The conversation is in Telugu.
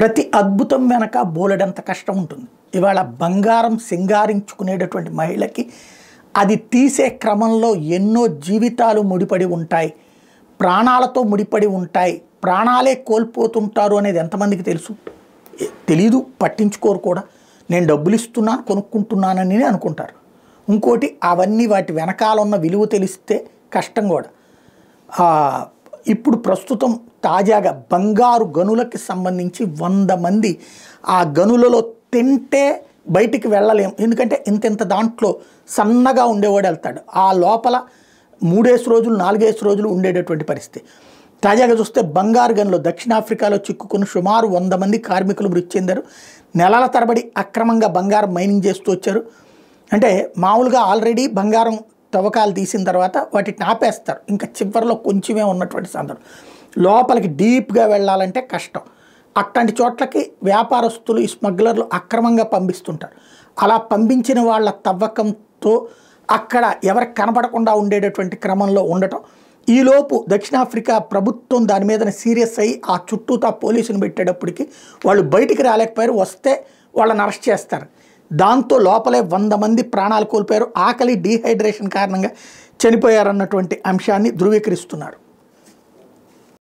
ప్రతి అద్భుతం వెనక బోలెడంత కష్టం ఉంటుంది. ఇవాళ బంగారం సింగారించుకునేటటువంటి మహిళకి అది తీసే క్రమంలో ఎన్నో జీవితాలు ముడిపడి ఉంటాయి, ప్రాణాలతో ముడిపడి ఉంటాయి, ప్రాణాలే కోల్పోతుంటారు అనేది ఎంతమందికి తెలుసు? తెలీదు, పట్టించుకోరు కూడా. నేను డబ్బులు ఇస్తున్నాను, కొనుక్కుంటున్నానని అనుకుంటారు. ఇంకోటి, అవన్నీ వాటి వెనకాల ఉన్న విలువ తెలిస్తే కష్టం కూడా. ఇప్పుడు ప్రస్తుతం తాజాగా బంగారు గనులకి సంబంధించి 100 మంది ఆ గనులలో తింటే బయటికి వెళ్ళలేం, ఎందుకంటే ఇంత దాంట్లో సన్నగా ఉండేవాడు వెళ్తాడు, ఆ లోపల 3 రోజులు 4 రోజులు ఉండేటటువంటి పరిస్థితి. తాజాగా చూస్తే బంగారు గనులు దక్షిణాఫ్రికాలో చిక్కుకుని సుమారు 100 మంది కార్మికులు మృతి చెందారు. నెలల తరబడి అక్రమంగా బంగారం మైనింగ్ చేస్తూ వచ్చారు. అంటే మామూలుగా ఆల్రెడీ బంగారం తవ్వకాలు తీసిన తర్వాత వాటిని ఆపేస్తారు, ఇంకా చివరిలో కొంచెమే ఉన్నటువంటి సందర్భం. లోపలికి డీప్గా వెళ్ళాలంటే కష్టం. అట్లాంటి చోట్లకి వ్యాపారస్తులు, ఈ స్మగ్లర్లు అక్రమంగా పంపిస్తుంటారు. అలా పంపించిన వాళ్ళ తవ్వకంతో అక్కడ ఎవరికి కనపడకుండా ఉండేటటువంటి క్రమంలో ఉండటం. ఈలోపు దక్షిణాఫ్రికా ప్రభుత్వం దాని మీద సీరియస్ అయ్యి ఆ చుట్టూతా పోలీసులు పెట్టేటప్పటికి వాళ్ళు బయటికి రాలేకపోయారు, వస్తే వాళ్ళని అరెస్ట్ చేస్తారు. దాంతో లోపలే 100 మంది ప్రాణాలు కోల్పోయారు, ఆకలి డీహైడ్రేషన్ కారణంగా చనిపోయారన్నటువంటి అంశాన్ని ధృవీకరిస్తున్నారు.